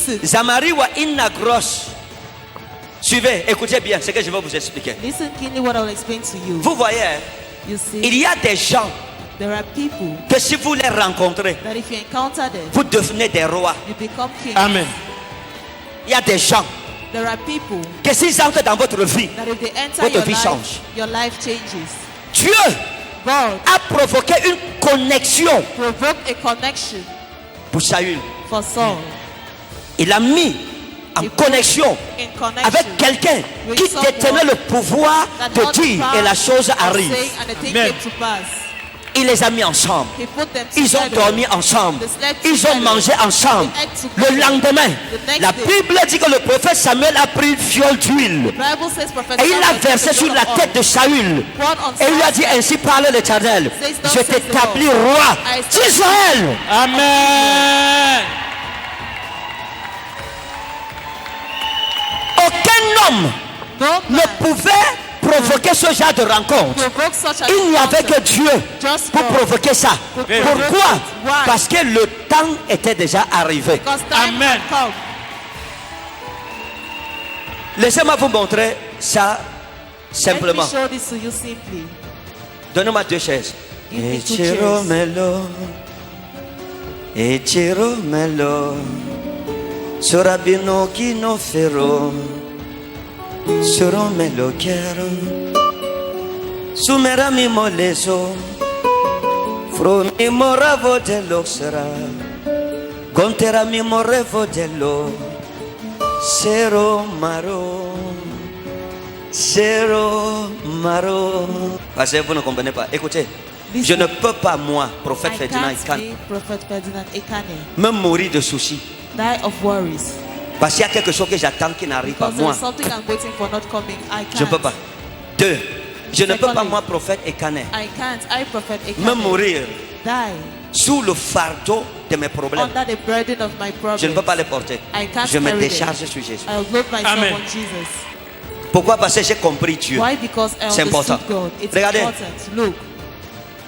Listen. Zamariwa inagros. Suivez, écoutez bien ce que je vais vous expliquer. Listen keenly what I will explain to you. Vous voyez, You see, il y a des gens there are people que si vous les rencontrez, that if you encounter them, vous devenez des rois. you become king. Amen. Il y a des gens There are people que s'ils entrent dans votre vie, that if they enter votre vie change. your life changes. Dieu God a provoqué une connexion provoked a connection pour Saül. for Saul. Il a mis en connexion In connection avec quelqu'un with qui someone détenait le pouvoir that de had the dire power et la chose of arrive. saying and the thing Amen. came to pass. Il les a mis ensemble. He put them Ils ont together. dormi ensemble. They slept Ils ont together. mangé ensemble. They ate together. Le lendemain, The next la day. Bible dit que le prophète Samuel a pris une fiole d'huile The Bible says Prophet et il l'a Samuel versé took sur the la blood tête of de Saül. poured on Et il lui a Saul's dit, head. ainsi parle l'Éternel, Says, thus je says the t'établis Lord. roi I establish d'Israël. Amen. Aucun homme No ne man pouvait provoquer ce genre de rencontre. provoke such an Il n'y avait que encounter. Dieu Just pour God. provoquer ça. Provoke Pourquoi? it. Why? Parce que le temps était déjà arrivé. Because time Amen. had come. Laissez-moi vous montrer ça Let simplement. me show this to you simply. Donnez-moi 2 chaises. Give me 2 Echiromelo, Echiromelo, Surabino kino fero, Suromelo kero, Sumera mi moleso, Fromi moravo de loxera, Gontera mi morevo de lo, Cero maro, Cero maro. Parce que vous ne comprenez pas. Écoutez. Je ne peux pas, moi, prophète I Ferdinand can't Ekane, be Prophet Ferdinand Ekane, me mourir de soucis. die of worries. Parce qu'il y a quelque chose que j'attends qui n'arrive pas. Because there Moi, is something I'm waiting for not coming. I je ne peux can't. pas. 2. Je ne peux pas, Secondly, moi, prophète Ekane, I can't. I Prophet me Ekane mourir die sous le fardeau de mes problèmes. under the burden of my problems. Je ne peux pas les porter. I can't Je me carry them. décharge sur Jésus. I'll load myself Amen. on Jesus. Pourquoi? Parce que j'ai compris Dieu. Why? Because I C'est important. understood God. It's Regardez. important. Look,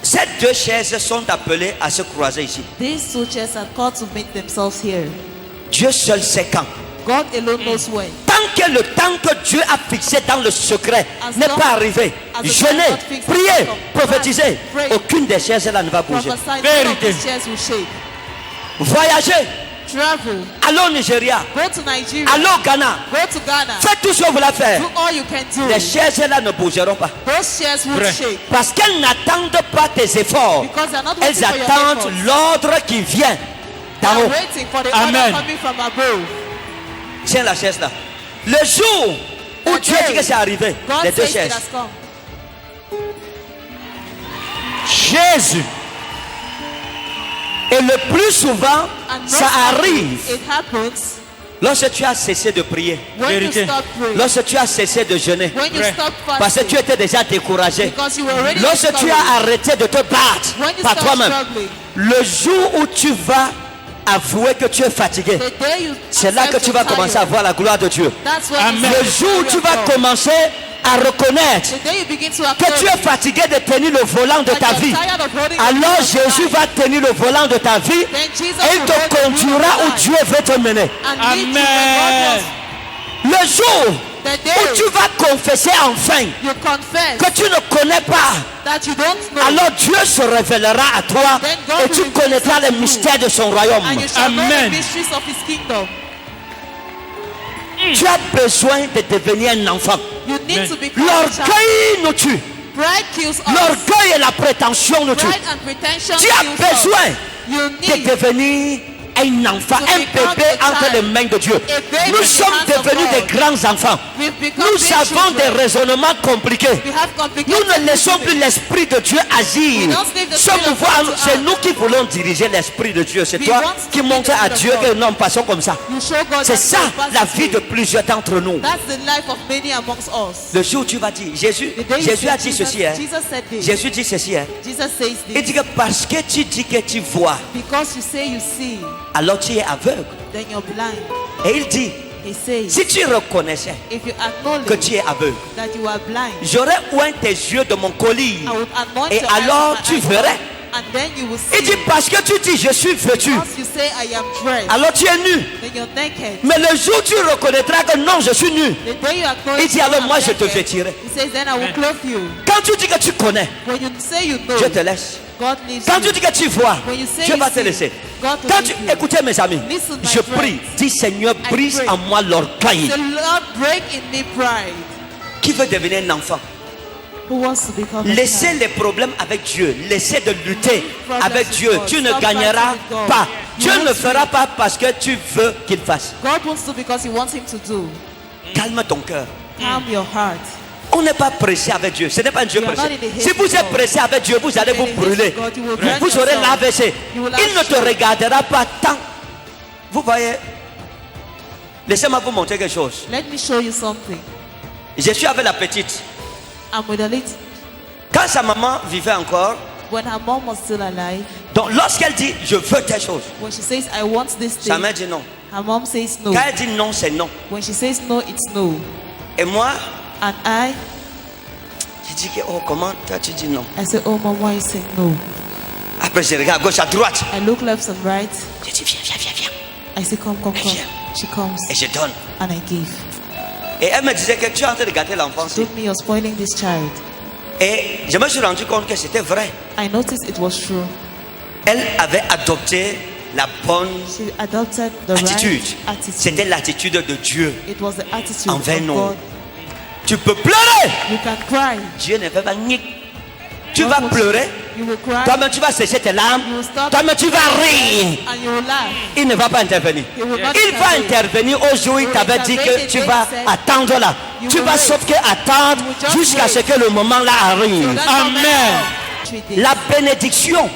Ces 2 chaises sont appelées à se croiser ici. these 2 chairs are called to meet themselves here. Dieu seul sait quand. God alone knows when. Tant que le temps que Dieu a fixé dans le secret As n'est long pas arrivé, as the jeûner, time not fixed prier, has come, prophétiser, pray. aucune des chaises là ne va bouger. Prophesy, none of Vérité. these chairs will shake. Voyager, Travel. allez au Nigeria, Go to Nigeria. allez au Ghana, Go to Ghana. faites tout ce que vous voulez faire. Do all you can do. Les chaises là ne bougeront pas. Those chairs will Vrai. shake. Parce qu'elles n'attendent pas tes efforts. Because they're not Elles waiting for your attendent efforts. l'ordre qui vient d'en They're haut. waiting for the Amen. order coming from above. Tiens la chaise là. Le jour où The Dieu dit day que c'est arrivé, God les 2 says it chaises. has come. Jésus. Et le plus souvent, And most ça often, arrive It happens lorsque tu as cessé de prier, when Vérité. you stop praying. lorsque tu as cessé de jeûner. When you Vrai. stop Parce que fasting. tu étais déjà découragé. Because you were already Lorsque tu discouraged. as arrêté de te battre When you par start toi-même, struggling. le jour où tu vas avouer que tu es fatigué, The day you c'est là que accept tu vas you're commencer à tired, voir la gloire de Dieu. that's when Amen. you Le see the jour où glory tu of vas God. commencer à reconnaître The day you begin to que tu es acknowledge fatigué de tenir le volant de that ta you're vie, tired of holding the alors wheel of your Jésus life, va tenir le volant de ta vie then Jesus et il will te hold the wheel of conduira your où life Dieu veut te mener. and lead you where Amen. God Le jour wants. The où day tu vas confesser enfin you confess que tu ne connais pas, that you don't know, alors Dieu se révélera à toi Then God et tu will connaîtras les reveal to you. mystères de son royaume. and you shall know Amen. the mysteries of His kingdom. Tu as besoin de devenir un enfant. You need to become a child. L'orgueil nous tue. Pride kills us. L'orgueil et la prétention nous tuent. Pride and pretension Tu as kills besoin us. You de need devenir un enfant, To un become bébé a entre child. les mains de Dieu. A baby Nous in the sommes hands of devenus God. des grands enfants. We've become Nous big avons des children. raisonnements compliqués. We have complicated Nous ne laissons thinking. plus l'Esprit de Dieu agir. We don't leave the Ce Spirit of pouvoir, God to c'est act. nous qui voulons diriger l'Esprit de Dieu. C'est We toi want qui to be montres the à Spirit of Dieu God. que non, passons comme ça. You show God C'est that ça you pass la this vie de way. plusieurs d'entre nous. That's the life of many amongst us. Le jour où tu vas dire, Jésus The day you a say dit Jesus, ceci. Hein. Jesus said this. Jésus dit ceci. Hein. Jesus says Il this. dit que parce que tu dis que tu vois, Because you say you see, alors tu es aveugle. then you're blind. Et il dit, He says, si tu reconnaissais if you que acknowledge tu es aveugle, that you are blind, j'aurais oint tes yeux de mon collier. I would anoint Et your eyes alors with tu my verrais. eyes, And then you will Il see. dit parce que tu dis je suis vêtu, Once you say I am dressed, alors tu es nu. then you're naked. Mais le jour où tu reconnaîtras que non, je suis nu, The day you acknowledge il dit alors I'm moi je te naked, vêtirai. He says then I will clothe you. Quand tu dis que tu connais, When you say you know, je te laisse. God leaves Quand you. tu dis que tu vois, When you say Dieu you va te see, laisser. God will Quand leave tu you. écoutez mes amis, Listen, my je prie, friends. dis Seigneur, brise pray. en moi l'orgueil. The Lord break in me pride. Qui veut devenir un enfant? Who wants to become a Laissez child? les problèmes avec Dieu. Laissez de lutter Problems avec with Dieu. God. Tu ne Stop gagneras fighting with God. pas. You Dieu ne won't fera win. pas parce que tu veux qu'il fasse. God wants to because He wants Him to do. Calme ton cœur. Calm your heart. On n'est pas pressé avec Dieu. Ce n'est pas un Dieu You are pressé. not in the haste Si vous of êtes God. pressé avec Dieu, vous allez In vous the haste brûler. of God, you will burn Vous aurez yourself. l'AVC. You will Il ne te have regardera pas tant. Vous voyez? Laissez-moi vous montrer quelque chose. Let me show you something. Je suis avec la petite. I'm with a little. Quand sa maman vivait encore, When her mom was still alive, donc lorsqu'elle dit je veux telle chose, when she says I want this sa thing, mère dit non. her mom says no. Quand elle dit non, c'est non. When she says no, it's no. Et moi, And I je dis que oh comment toi tu dis non. say, oh mom, why you say no? Après je regarde à gauche, à droite. I look left and right. Je dis viens. I say, come. She comes Et je donne. and I give. Et elle me disait que tu es en train de gâter l'enfant. Told me you're spoiling this child. Et je me suis rendu compte que c'était vrai. I noticed it was true. Elle avait adopté la bonne She adopted the attitude. right attitude. C'était l'attitude de Dieu It was the attitude envers of nous. God. Tu peux pleurer. You can cry. Dieu ne fait pas nique. Tu God vas will- pleurer. You will cry. Toi-même, tu vas sécher tes larmes. You will stop. Toi-même, tu vas rire. And you will laugh. Il ne va pas intervenir. He will not Il va intervenir au jour où il t'avait dit que tu vas attendre là. Tu vas sauf que attendre jusqu'à ce que le moment là arrive. That Amen. moment, 3 days. La bénédiction,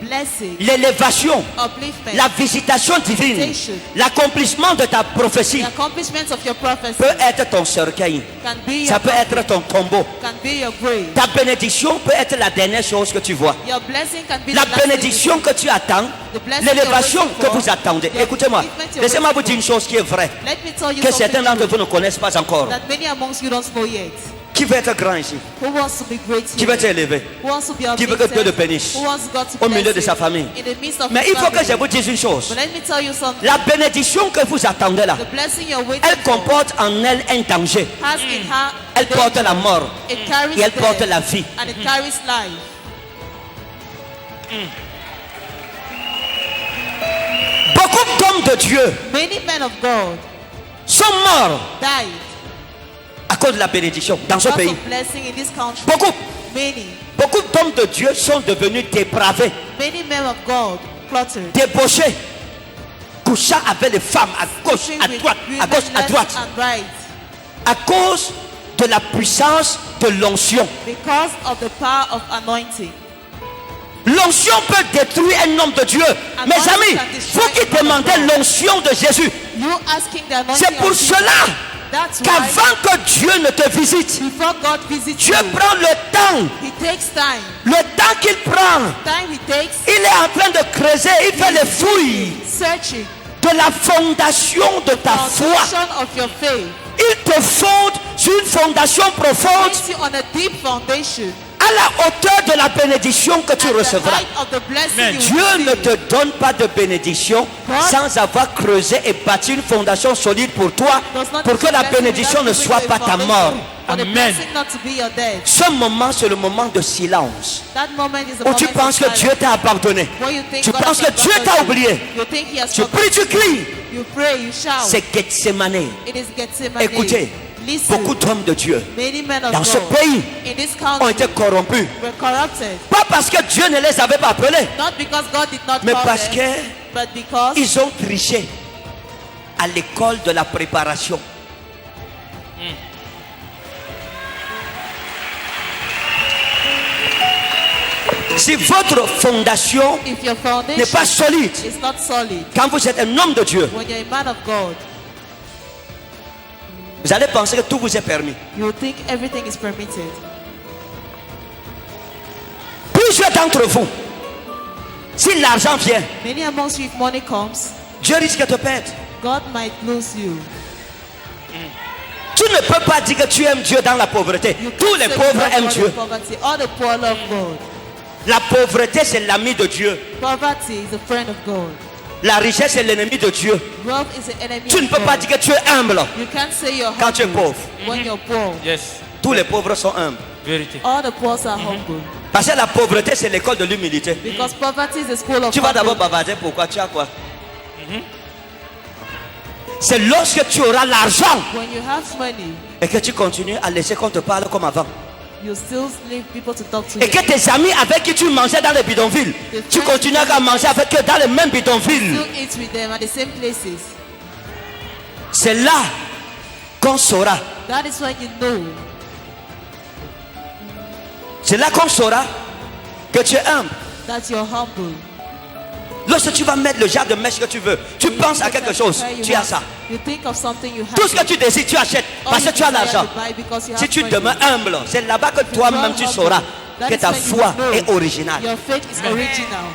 Blessing, l'élévation, upliftment, la visitation divine, l'accomplissement de ta prophétie the accomplishments of your prophecy peut être ton cercueil. can be Ça your peut être ton tombeau. can be your grave. Ta bénédiction peut être la dernière chose que tu vois. Your blessing can be La the last thing bénédiction you que tu attends, The blessing l'élévation you're que waiting vous for, attendez. the Écoutez-moi, upliftment you're laissez-moi vous waiting dire une chose qui est vraie, see. Let me tell you que something certains d'entre vous ne connaissent pas encore. that many amongst you don't know yet. Qui veut être grand ici? Who wants to be great Qui here? veut élever? Who wants to be Qui veut que Dieu le bénisse? Who wants God to Au bless milieu de him sa famille. in the midst of Mais his il faut que je family? vous dise une chose. But let me tell you something. La bénédiction que vous attendez là, The blessing you're waiting elle comporte en elle un danger. for has in her Elle porte la mort it carries et elle porte death, la vie. and it carries life. Beaucoup d'hommes de Dieu Many men of God sont morts died à cause de la bénédiction dans ce because pays. of blessing in this country. Beaucoup. Many D'hommes de Dieu sont devenus dépravés, men of God plotted, débauchés, couchant avec les femmes à gauche, sleeping à with droite, à women gauche, à left droite, and right, à cause de la puissance de l'onction. because of the power of anointing. L'onction peut détruire un homme de Dieu. Mes amis, vous qui demandez l'onction de Jésus, You asking the anointing c'est pour of Jesus. cela That's why qu'avant que Dieu ne te visite, before God visits Dieu you, prend le temps. He takes time. Le temps qu'il prend, Time He takes il est en train de creuser, il fait les fouilles searching de la fondation de ta foi. foundation of your faith. Il te fonde sur une fondation profonde Place you on a deep foundation. à la hauteur de la bénédiction que tu At the recevras. height of the blessing Amen. you Dieu receive. ne te donne pas de bénédiction sans avoir creusé et bâti une fondation solide pour toi, Does not pour que give la blessing bénédiction ne without soit giving pas you a ta foundation. mort. For the Amen. blessing not to be your death. Ce moment, c'est le moment de silence That moment is a où moment tu of penses que silence. Dieu t'a abandonné. Where you think Tu God penses has que Dieu forgotten t'a you. oublié. You think He has Tu forgotten pries, tu cries. you. pray, you shout. C'est Gethsemane. It is Gethsemane. Écoutez, Listen. beaucoup d'hommes de Dieu Many men of dans ce God pays in this ont country été corrompus. were corrupted. Pas parce que Dieu ne les avait pas appelés, Not because God did not mais call parce them, but because qu'ils ont triché à l'école de la préparation. Si votre fondation if your n'est pas foundation solide, is not solid, quand vous êtes un homme de Dieu, when you're a man of God, vous allez penser que tout vous est permis. you will think everything is permitted. Plusieurs d'entre vous, si l'argent vient, Many amongst you, if money comes, Dieu risque de te perdre. God might lose you. Tu ne peux pas dire que tu aimes Dieu dans la pauvreté. You Tous can't les say you pauvres love aiment God in Dieu. poverty. All the poor love God. La pauvreté, c'est l'ami de Dieu. Poverty is a friend of God. La richesse, c'est l'ennemi de Dieu. Wealth is an enemy Tu ne of peux pas God. dire que tu es humble You can't say you're quand tu es humble pauvre. when you're poor. Yes. Tous les pauvres sont humbles. Vérité. All the poor are humble. Parce que la pauvreté, c'est l'école de l'humilité. Because poverty is the school of Tu vas d'abord humble. bavarder, pourquoi? Tu as quoi? C'est lorsque tu auras l'argent When you have money, et que tu continues à laisser qu'on te parle comme avant. you still leave people to talk to Et you. que tes amis avec qui tu mangeais dans les bidonvilles, tu continues à manger avec eux dans les mêmes bidonvilles. Still eat with them at the same places. C'est là qu'on saura. That is when you know. C'est là qu'on saura que tu es humble. That you're humble. Lorsque tu vas mettre le genre de mèche que tu veux, tu penses à quelque chose, tu as ça. You think of something you have. Tout ce que tu décides, tu achètes parce que tu as l'argent. Si tu demeures demeures humble, c'est là-bas que toi-même tu sauras que ta foi est originale. Your faith is original.